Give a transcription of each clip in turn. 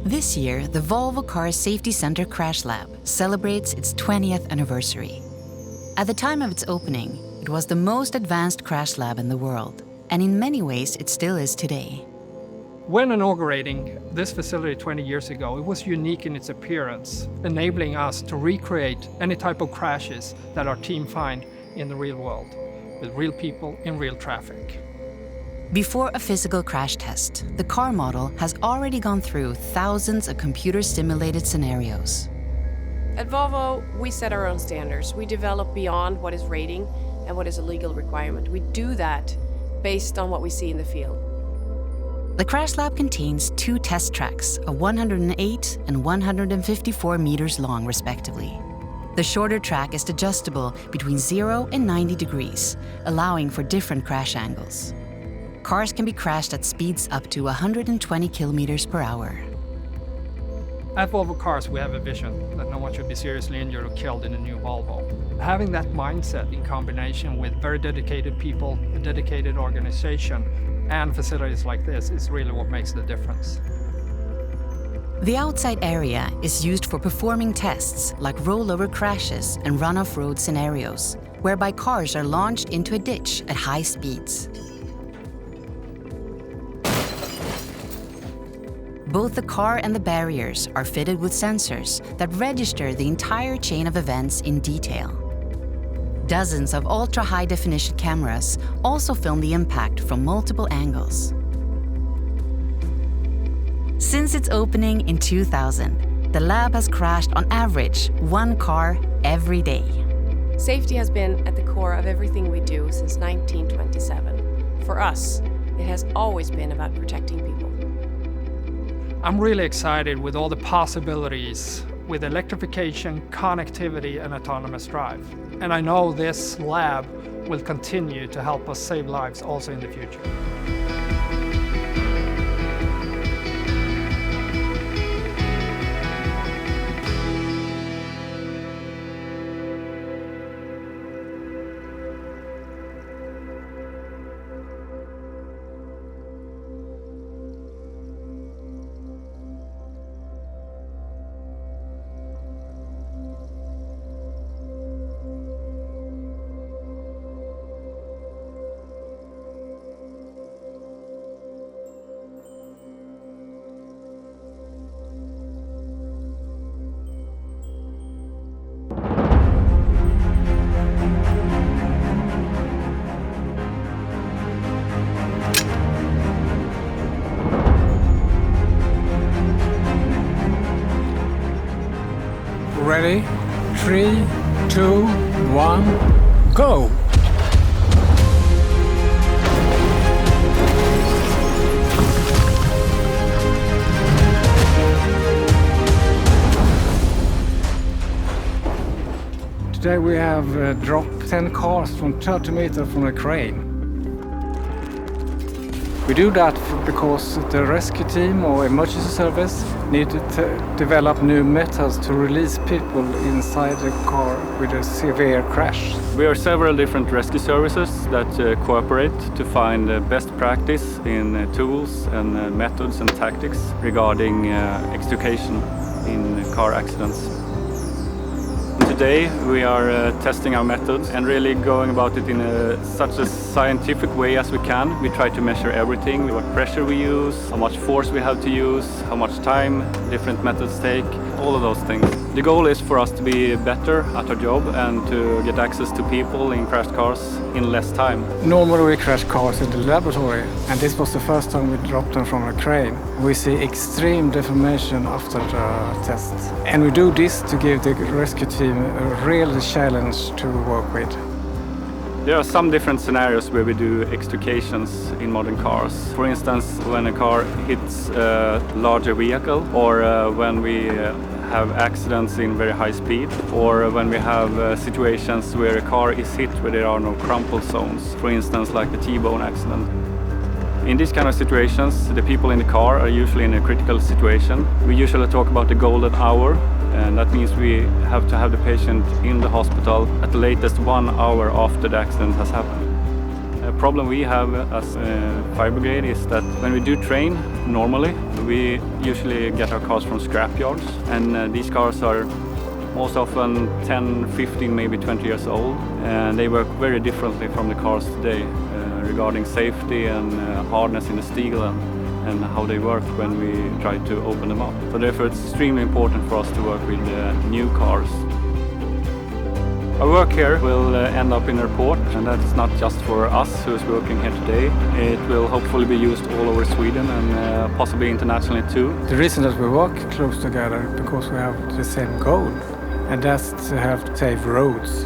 This year, the Volvo Cars Safety Centre Crash Lab celebrates its 20th anniversary. At the time of its opening, it was the most advanced crash lab in the world, and in many ways it still is today. When inaugurating this facility 20 years ago, it was unique in its appearance, enabling us to recreate any type of crashes that our team find in the real world, with real people in real traffic. Before a physical crash test, the car model has already gone through thousands of computer-stimulated scenarios. At Volvo, we set our own standards. We develop beyond what is rating and what is a legal requirement. We do that based on what we see in the field. The crash lab contains 2 test tracks of 108 and 154 meters long, respectively. The shorter track is adjustable between 0 and 90 degrees, allowing for different crash angles. Cars can be crashed at speeds up to 120 kilometers per hour. At Volvo Cars, we have a vision that no one should be seriously injured or killed in a new Volvo. Having that mindset in combination with very dedicated people, a dedicated organization, and facilities like this is really what makes the difference. The outside area is used for performing tests like rollover crashes and run-off-road scenarios, whereby cars are launched into a ditch at high speeds. Both the car and the barriers are fitted with sensors that register the entire chain of events in detail. Dozens of ultra-high-definition cameras also film the impact from multiple angles. Since its opening in 2000, the lab has crashed on average 1 car every day. Safety has been at the core of everything we do since 1927. For us, it has always been about protecting people. I'm really excited with all the possibilities with electrification, connectivity, and autonomous drive. And I know this lab will continue to help us save lives also in the future. Ready? 3, 2, 1, go! Today we have dropped 10 cars from 30 meters from a crane. We do that because the rescue team or emergency service need to develop new methods to release people inside the car with a severe crash. We are several different rescue services that cooperate to find best practice in tools and methods and tactics regarding extrication in car accidents. Today we are testing our methods and really going about it in such a scientific way as we can. We try to measure everything, what pressure we use, how much force we have to use, how much time different methods take, all of those things. The goal is for us to be better at our job and to get access to people in crashed cars in less time. Normally we crash cars in the laboratory, and this was the first time we dropped them from a crane. We see extreme deformation after the test. And we do this to give the rescue team a real challenge to work with. There are some different scenarios where we do extrications in modern cars. For instance, when a car hits a larger vehicle, or when we have accidents in very high speed, or when we have situations where a car is hit where there are no crumple zones, for instance like the T-bone accident. In these kind of situations, the people in the car are usually in a critical situation. We usually talk about the golden hour, and that means we have to have the patient in the hospital at the latest 1 hour after the accident has happened. problem we have as fire brigade is that when we do train normally, we usually get our cars from scrap yards, and these cars are most often 10, 15, maybe 20 years old, and they work very differently from the cars today regarding safety and hardness in the steel and how they work when we try to open them up. So therefore it's extremely important for us to work with new cars. Our work here will end up in a report, and that's not just for us who is working here today. It will hopefully be used all over Sweden and possibly internationally too. The reason that we work close together is because we have the same goal, and that's to have safe roads.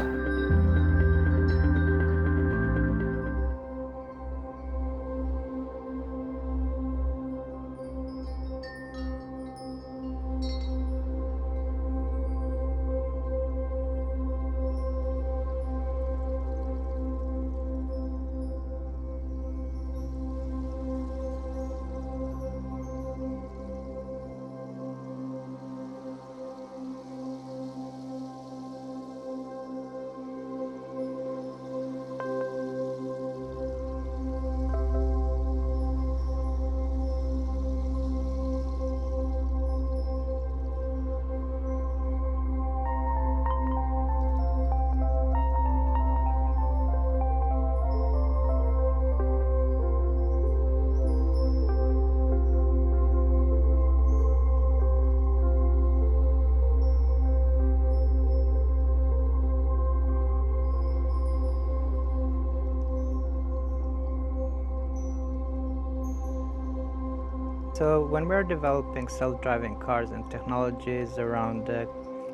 So when we're developing self-driving cars and technologies around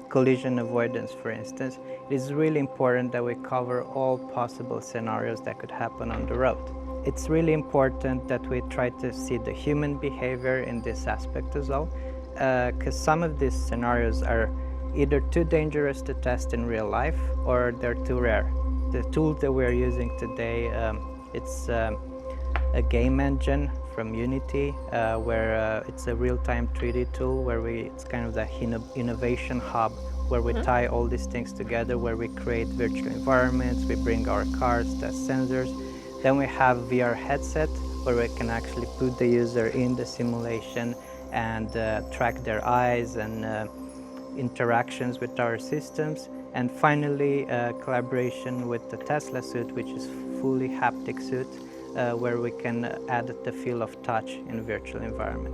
collision avoidance, for instance, it is really important that we cover all possible scenarios that could happen on the road. It's really important that we try to see the human behavior in this aspect as well, because some of these scenarios are either too dangerous to test in real life or they're too rare. The tool that we're using today, it's a game engine from Unity, where it's a real-time 3D tool where it's kind of the innovation hub where we tie all these things together, where we create virtual environments, we bring our cars, test sensors. Then we have VR headset where we can actually put the user in the simulation and track their eyes and interactions with our systems. And finally, collaboration with the Tesla suit, which is fully haptic suit, where we can add the feel of touch in a virtual environment.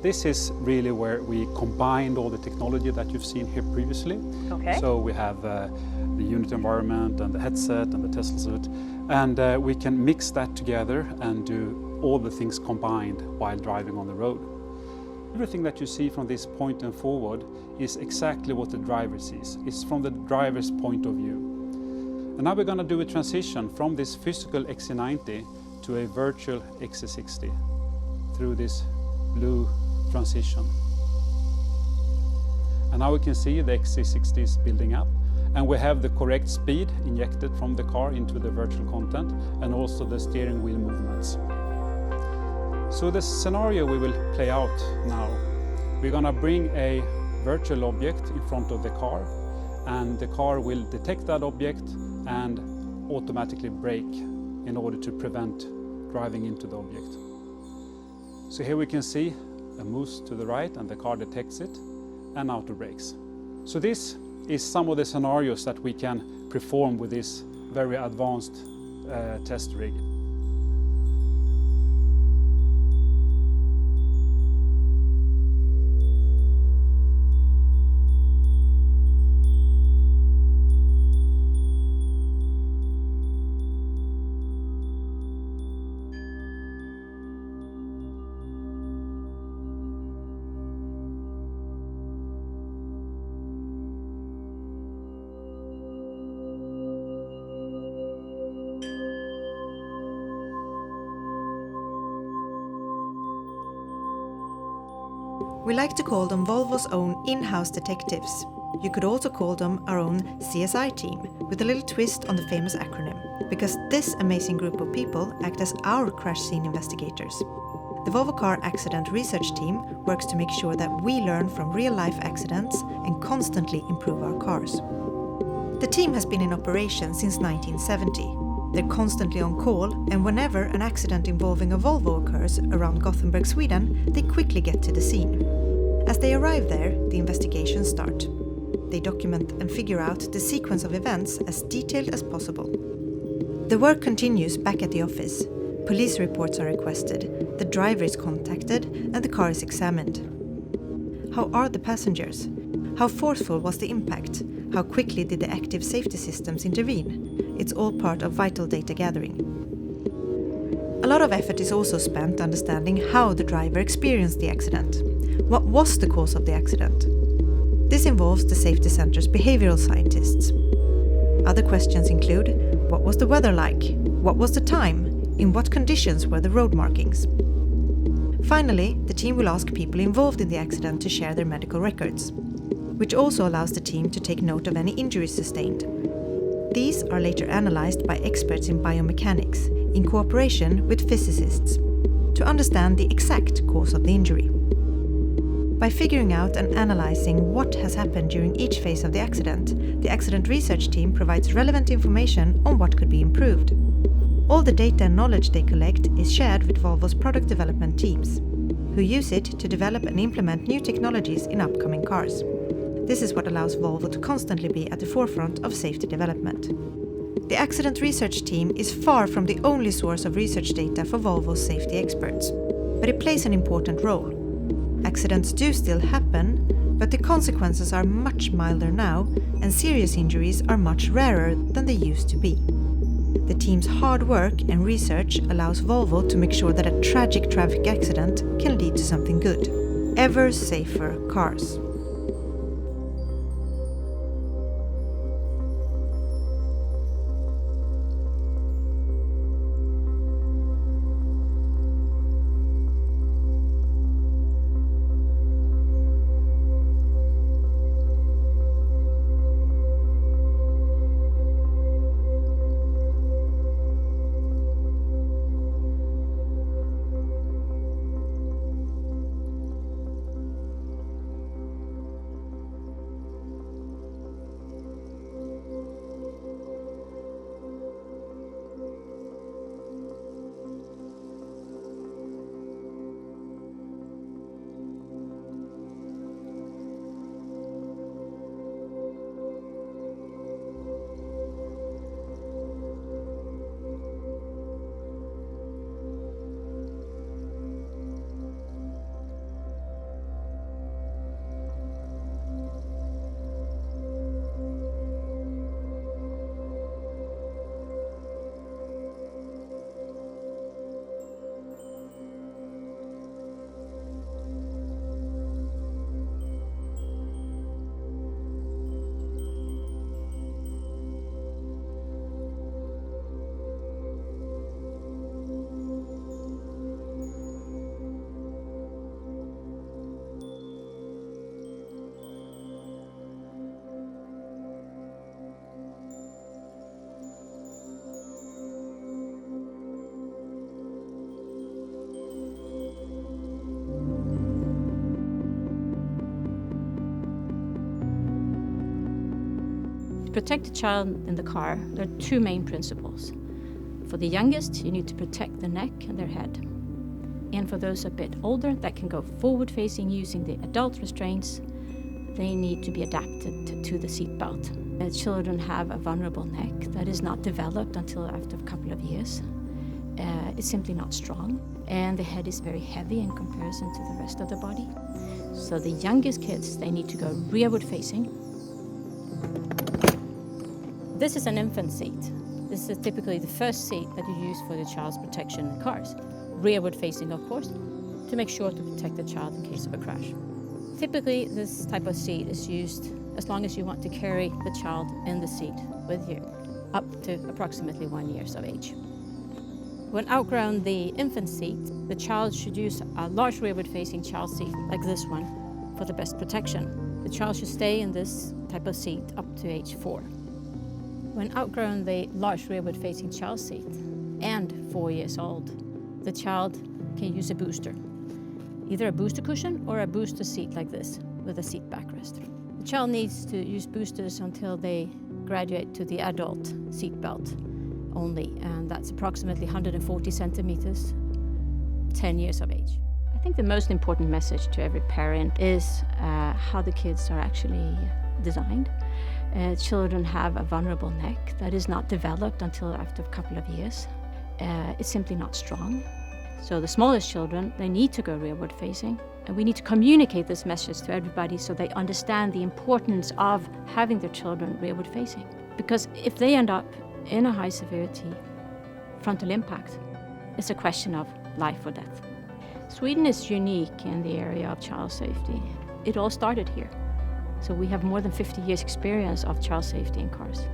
This is really where we combined all the technology that you've seen here previously. Okay. So we have the unit environment and the headset and the Tesla suit, and we can mix that together and do all the things combined while driving on the road. Everything that you see from this point and forward is exactly what the driver sees. It's from the driver's point of view. And now we're going to do a transition from this physical XC90 to a virtual XC60 through this blue transition. And now we can see the XC60 is building up, and we have the correct speed injected from the car into the virtual content, and also the steering wheel movements. So the scenario we will play out now, we're going to bring a virtual object in front of the car, and the car will detect that object and automatically brake in order to prevent driving into the object. So here we can see a moves to the right and the car detects it and auto brakes. So this is some of the scenarios that we can perform with this very advanced test rig. We like to call them Volvo's own in-house detectives. You could also call them our own CSI team, with a little twist on the famous acronym, because this amazing group of people act as our crash scene investigators. The Volvo Car Accident Research Team works to make sure that we learn from real-life accidents and constantly improve our cars. The team has been in operation since 1970. They're constantly on call, and whenever an accident involving a Volvo occurs around Gothenburg, Sweden, they quickly get to the scene. As they arrive there, the investigations start. They document and figure out the sequence of events as detailed as possible. The work continues back at the office. Police reports are requested, the driver is contacted, and the car is examined. How are the passengers? How forceful was the impact? How quickly did the active safety systems intervene? It's all part of vital data gathering. A lot of effort is also spent understanding how the driver experienced the accident. What was the cause of the accident? This involves the safety center's behavioral scientists. Other questions include: what was the weather like? What was the time? In what conditions were the road markings? Finally, the team will ask people involved in the accident to share their medical records, which also allows the team to take note of any injuries sustained. These are later analyzed by experts in biomechanics in cooperation with physicists to understand the exact cause of the injury. By figuring out and analyzing what has happened during each phase of the accident research team provides relevant information on what could be improved. All the data and knowledge they collect is shared with Volvo's product development teams, who use it to develop and implement new technologies in upcoming cars. This is what allows Volvo to constantly be at the forefront of safety development. The accident research team is far from the only source of research data for Volvo's safety experts, but it plays an important role. Accidents do still happen, but the consequences are much milder now, and serious injuries are much rarer than they used to be. The team's hard work and research allows Volvo to make sure that a tragic traffic accident can lead to something good. Ever safer cars. To protect the child in the car, there are two main principles. For the youngest, you need to protect the neck and their head. And for those a bit older that can go forward-facing using the adult restraints, they need to be adapted to the seatbelt. Children have a vulnerable neck that is not developed until after a couple of years. It's simply not strong, and the head is very heavy in comparison to the rest of the body. So the youngest kids, they need to go rearward-facing. This is an infant seat. This is typically the first seat that you use for the child's protection in cars. Rearward facing, of course, to make sure to protect the child in case of a crash. Typically, this type of seat is used as long as you want to carry the child in the seat with you, up to approximately 1 year of age. When outgrown the infant seat, the child should use a large rearward facing child seat like this one for the best protection. The child should stay in this type of seat up to age 4. When outgrown the large rearward-facing child seat and 4 years old, the child can use a booster, either a booster cushion or a booster seat like this with a seat backrest. The child needs to use boosters until they graduate to the adult seatbelt only, and that's approximately 140 centimeters, 10 years of age. I think the most important message to every parent is how the kids are actually designed. Children have a vulnerable neck that is not developed until after a couple of years. It's simply not strong. So the smallest children, they need to go rearward facing, and we need to communicate this message to everybody so they understand the importance of having their children rearward facing. Because if they end up in a high severity frontal impact, it's a question of life or death. Sweden is unique in the area of child safety. It all started here. So we have more than 50 years experience of child safety in cars.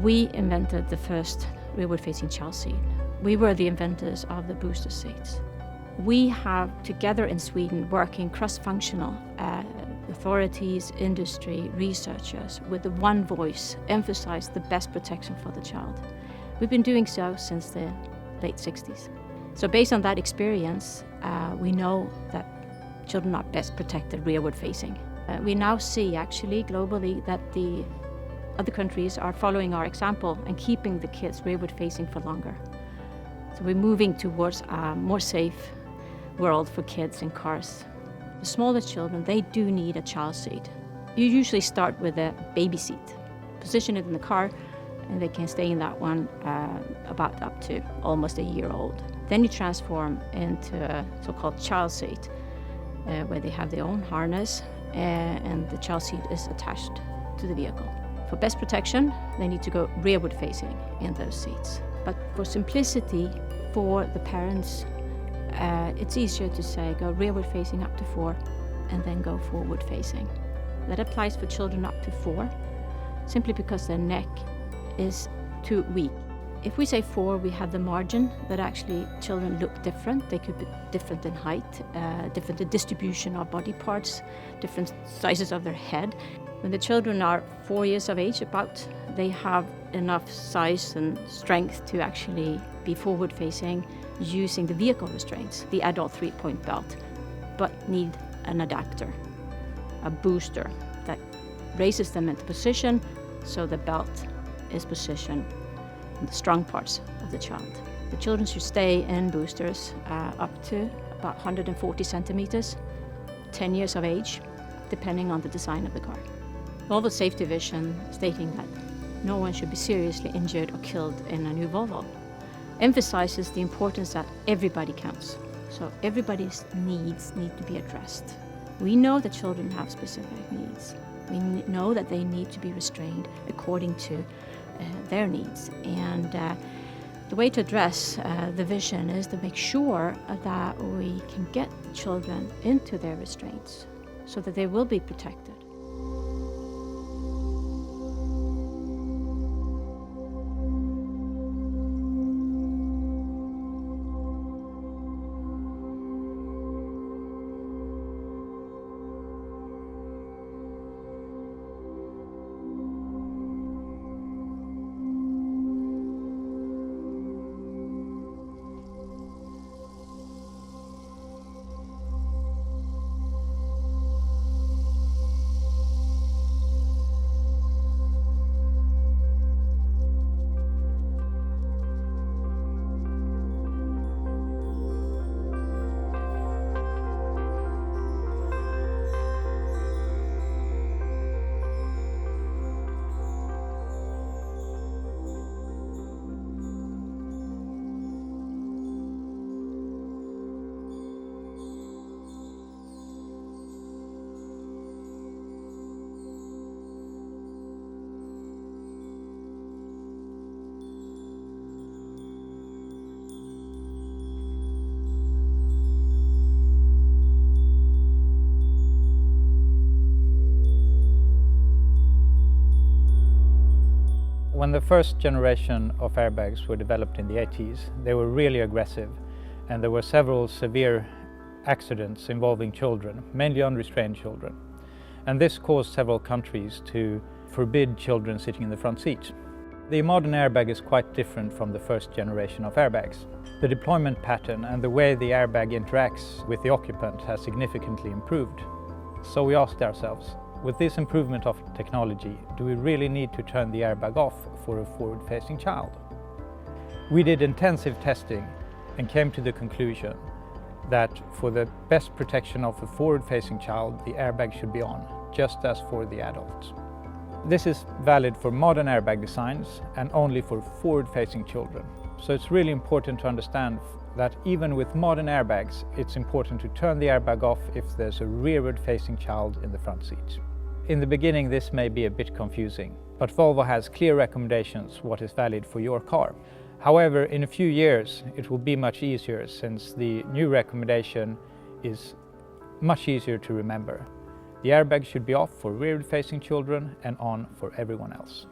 We invented the first rearward-facing child seat. We were the inventors of the booster seats. We have, together in Sweden, working cross-functional authorities, industry, researchers, with the one voice, emphasize the best protection for the child. We've been doing so since the late 60s. So based on that experience, we know that children are best protected rearward-facing. We now see, actually, globally, that the other countries are following our example and keeping the kids rearward-facing for longer. So we're moving towards a more safe world for kids in cars. The smallest children, they do need a child seat. You usually start with a baby seat. Position it in the car, and they can stay in that one about up to almost a year old. Then you transform into a so-called child seat, where they have their own harness, and the child seat is attached to the vehicle. For best protection, they need to go rearward facing in those seats. But for simplicity for the parents, it's easier to say go rearward facing up to 4 and then go forward facing. That applies for children up to 4, simply because their neck is too weak. If we say 4, we have the margin that actually children look different. They could be different in height, different in distribution of body parts, different sizes of their head. When the children are 4 years of age, about, they have enough size and strength to actually be forward-facing using the vehicle restraints, the adult 3-point belt, but need an adapter, a booster that raises them into position so the belt is positioned in the strong parts of the child. The children should stay in boosters up to about 140 centimeters, 10 years of age, depending on the design of the car. Volvo Safety Vision stating that no one should be seriously injured or killed in a new Volvo emphasizes the importance that everybody counts. So everybody's needs need to be addressed. We know that children have specific needs. We know that they need to be restrained according to their needs. And the way to address the vision is to make sure that we can get children into their restraints so that they will be protected. When the first generation of airbags were developed in the 80s, they were really aggressive, and there were several severe accidents involving children, mainly unrestrained children. And this caused several countries to forbid children sitting in the front seat. The modern airbag is quite different from the first generation of airbags. The deployment pattern and the way the airbag interacts with the occupant has significantly improved. So we asked ourselves, with this improvement of technology, do we really need to turn the airbag off for a forward-facing child? We did intensive testing and came to the conclusion that for the best protection of a forward-facing child, the airbag should be on, just as for the adult. This is valid for modern airbag designs and only for forward-facing children. So it's really important to understand that even with modern airbags, it's important to turn the airbag off if there's a rearward-facing child in the front seat. In the beginning, this may be a bit confusing, but Volvo has clear recommendations what is valid for your car. However, in a few years, it will be much easier since the new recommendation is much easier to remember. The airbag should be off for rearward-facing children and on for everyone else.